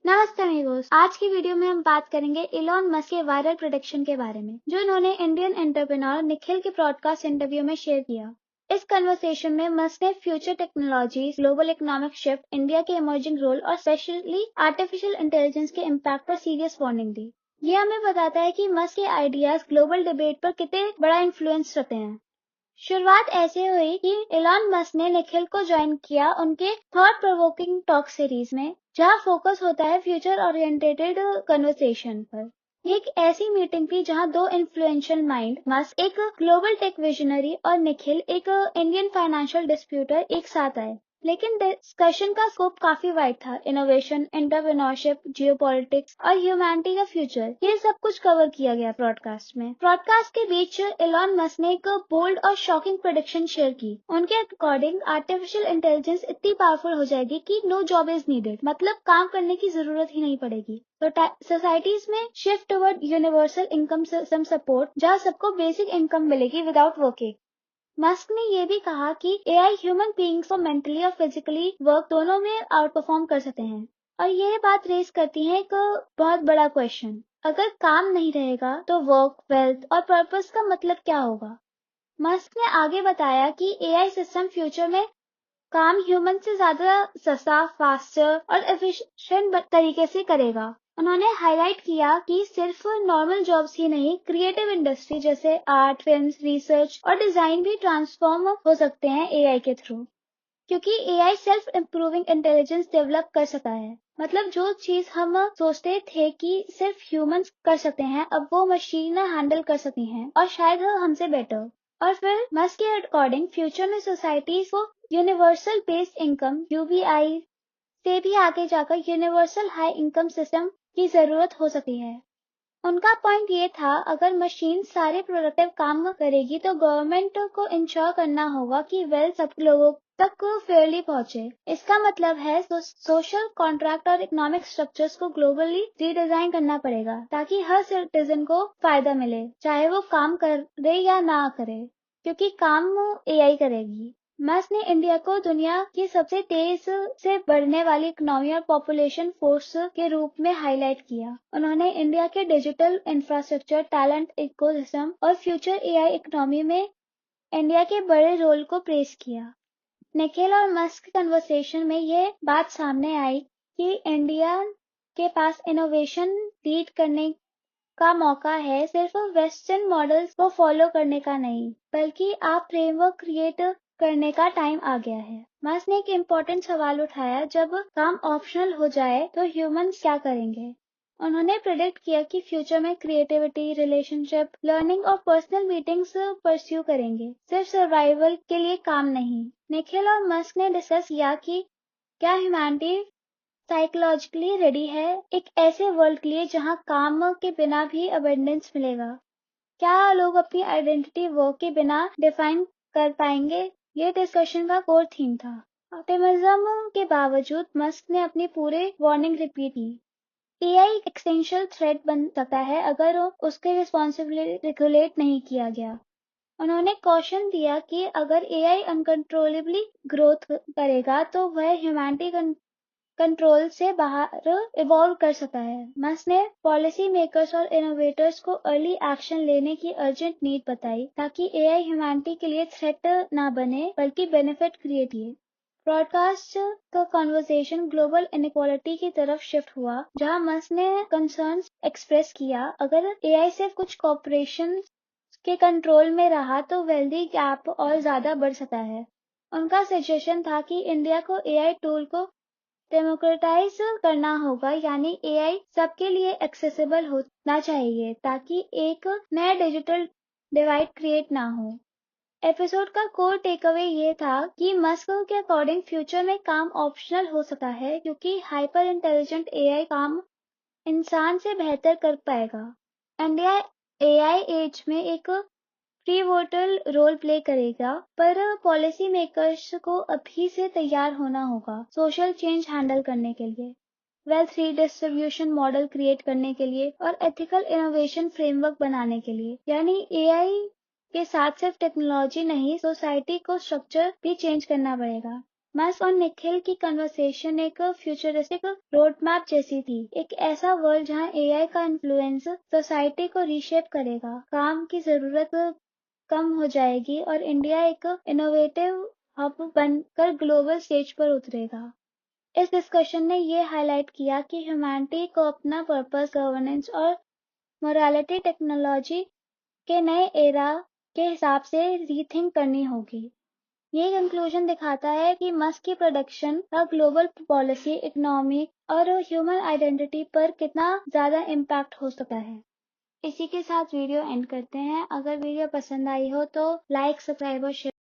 नमस्ते अमीगोस। आज की वीडियो में हम बात करेंगे इलॉन मस्क के वायरल प्रेडिक्शन के बारे में जो उन्होंने इंडियन एंटरप्रेन्योर निखिल के ब्रॉडकास्ट इंटरव्यू में शेयर किया। इस कन्वर्सेशन में मस्क ने future technologies, global economic shift, India के इमर्जिंग रोल और स्पेशली आर्टिफिशियल इंटेलिजेंस के इम्पैक्ट पर सीरियस वार्निंग दी। ये हमें बताता है कि मस्क के आइडियाज ग्लोबल डिबेट पर कितने बड़ा इन्फ्लुएंस रखते हैं। शुरुआत ऐसे हुई कि इलॉन मस्क ने निखिल को ज्वाइन किया उनके थॉट प्रोवोकिंग टॉक सीरीज में, जहां फोकस होता है फ्यूचर ओरिएंटेड कन्वर्सेशन पर। ये एक ऐसी मीटिंग थी जहां दो इन्फ्लुएंशियल माइंड, मस्क एक ग्लोबल टेक विजनरी और निखिल एक इंडियन फाइनेंशियल डिस्प्यूटर, एक साथ आए। लेकिन डिस्कशन का स्कोप काफी वाइड था। इनोवेशन, एंटरप्रेन्योरशिप, जियोपॉलिटिक्स और ह्यूमैनिटी का फ्यूचर, ये सब कुछ कवर किया गया ब्रॉडकास्ट में। ब्रॉडकास्ट के बीच एलॉन मस्क ने एक बोल्ड और शॉकिंग प्रेडिक्शन शेयर की। उनके अकॉर्डिंग आर्टिफिशियल इंटेलिजेंस इतनी पावरफुल हो जाएगी कि नो जॉब इज नीडेड, मतलब काम करने की जरूरत ही नहीं पड़ेगी। तो सोसाइटीज में shift toward universal income system support, जहाँ सबको बेसिक इनकम मिलेगी विदाउट वर्किंग। मस्क ने ये भी कहा कि एआई ह्यूमन बीइंग्स को मेंटली और फिजिकली वर्क दोनों में आउट परफॉर्म कर सकते हैं। और ये बात रेज करती है एक बहुत बड़ा क्वेश्चन, अगर काम नहीं रहेगा तो वर्क, वेल्थ और पर्पस का मतलब क्या होगा। मस्क ने आगे बताया कि एआई सिस्टम फ्यूचर में काम ह्यूमन से ज्यादा सस्ता, फास्टर और एफिशिएंट तरीके से करेगा। उन्होंने हाईलाइट किया कि सिर्फ नॉर्मल जॉब्स ही नहीं, क्रिएटिव इंडस्ट्री जैसे आर्ट, फिल्म्स, रिसर्च और डिजाइन भी ट्रांसफॉर्म हो सकते हैं एआई के थ्रू, क्योंकि AI self improving intelligence develop कर सकता है। मतलब जो चीज हम सोचते थे कि सिर्फ ह्यूमंस कर सकते हैं, अब वो मशीन हैंडल कर सकती हैं, और शायद हमसे बेटर। और फिर मस्क के अकॉर्डिंग फ्यूचर में सोसाइटीज को यूनिवर्सल बेस्ड इनकम यूबीआई से भी आगे जाकर यूनिवर्सल हाई इनकम सिस्टम की जरूरत हो सकती है। उनका पॉइंट ये था, अगर मशीन सारे प्रोडक्टिव काम करेगी तो गवर्नमेंट को इंश्योर करना होगा कि वेल्थ सब लोगों तक फेयरली पहुंचे। इसका मतलब है सोशल कॉन्ट्रैक्ट और इकोनॉमिक स्ट्रक्चर्स को ग्लोबली रीडिजाइन करना पड़ेगा ताकि हर सिटीजन को फायदा मिले, चाहे वो काम करे या ना करे, क्योंकि काम एआई करेगी। मस्क ने इंडिया को दुनिया की सबसे तेज से बढ़ने वाली इकोनॉमी और पॉपुलेशन फोर्स के रूप में हाईलाइट किया। उन्होंने इंडिया के डिजिटल इंफ्रास्ट्रक्चर, टैलेंट इकोसिस्टम और फ्यूचर एआई इकोनॉमी में इंडिया के बड़े रोल को प्रेस किया। निखिल और मस्क कन्वर्सेशन में ये बात सामने आई कि इंडिया के पास इनोवेशन लीड करने का मौका है, सिर्फ वेस्टर्न मॉडल्स को फॉलो करने का नहीं, बल्कि आप फ्रेमवर्क क्रिएट करने का टाइम आ गया है। मस्क ने एक इम्पोर्टेंट सवाल उठाया, जब काम ऑप्शनल हो जाए तो ह्यूमंस क्या करेंगे। उन्होंने प्रेडिक्ट किया कि फ्यूचर में क्रिएटिविटी, रिलेशनशिप, लर्निंग और पर्सनल मीटिंग्स परस्यू करेंगे, सिर्फ सर्वाइवल के लिए काम नहीं। निखिल और मस्क ने डिस्कस किया कि क्या ह्यूमैनिटी साइकोलॉजिकली रेडी है एक ऐसे वर्ल्ड के लिए जहां काम के बिना भी अबंडेंस मिलेगा। क्या लोग अपनी आइडेंटिटी वर्क के बिना डिफाइन कर पाएंगे। ये डिस्कशन का कोर थीम था। ऑप्टिमिज्म के बावजूद मस्क ने अपनी पूरे वार्निंग रिपीट की। एआई एक्सटेंशियल थ्रेट बन सकता है अगर उसके रिस्पॉन्सिबली रेगुलेट नहीं किया गया। उन्होंने कॉशन दिया कि अगर एआई अनकंट्रोलेबली ग्रोथ करेगा तो वह ह्यूमैनिटी कंट्रोल से बाहर इवॉल्व कर सकता है। मस्क ने पॉलिसी मेकर्स और इनोवेटर्स को अर्ली एक्शन लेने की अर्जेंट नीड बताई, ताकि एआई ह्यूमैनिटी के लिए थ्रेट ना बने बल्कि बेनिफिट क्रिएट किए। ब्रॉडकास्ट का कॉन्वर्सेशन ग्लोबल इनइक्वालिटी की तरफ शिफ्ट हुआ, जहां मस्क ने कंसर्न्स एक्सप्रेस किया, अगर एआई सिर्फ कुछ कॉर्पोरेशन के कंट्रोल में रहा तो वेल्दी गैप और ज्यादा बढ़ सकता है। उनका सजेशन था कि इंडिया को एआई टूल को डेमोक्रेटाइज करना होगा, यानी एआई सबके लिए एक्सेसिबल होना चाहिए ताकि एक नया डिजिटल डिवाइड क्रिएट ना हो। एपिसोड का कोर टेकअवे ये था कि मस्क के अकॉर्डिंग फ्यूचर में काम ऑप्शनल हो सकता है, क्योंकि हाइपर इंटेलिजेंट एआई काम इंसान से बेहतर कर पाएगा। इंडिया एआई एज में एक पिवोटल रोल प्ले करेगा, पर पॉलिसी मेकर्स को अभी से तैयार होना होगा सोशल चेंज हैंडल करने के लिए, वेल्थ रीडिस्ट्रीब्यूशन मॉडल क्रिएट करने के लिए और एथिकल इनोवेशन फ्रेमवर्क बनाने के लिए। यानी एआई के साथ सिर्फ टेक्नोलॉजी नहीं, सोसाइटी को स्ट्रक्चर भी चेंज करना पड़ेगा। मस्क और निखिल की कन्वर्सेशन एक फ्यूचरिस्टिक रोड मैप जैसी थी, एक ऐसा वर्ल्ड जहां एआई का इन्फ्लुएंस सोसाइटी को रीशेप करेगा, काम की जरूरत कम हो जाएगी और इंडिया एक इनोवेटिव हब बनकर ग्लोबल स्टेज पर उतरेगा। इस डिस्कशन ने ये हाईलाइट किया कि ह्यूमैनिटी को अपना पर्पस, गवर्नेंस और मोरालिटी टेक्नोलॉजी के नए एरा के हिसाब से रीथिंक करनी होगी। ये कंक्लूजन दिखाता है कि मस्क की प्रोडक्शन का ग्लोबल पॉलिसी, इकोनॉमिक और ह्यूमन आइडेंटिटी पर कितना ज्यादा इम्पैक्ट हो सकता है। इसी के साथ वीडियो एंड करते हैं। अगर वीडियो पसंद आई हो तो लाइक, सब्सक्राइब और शेयर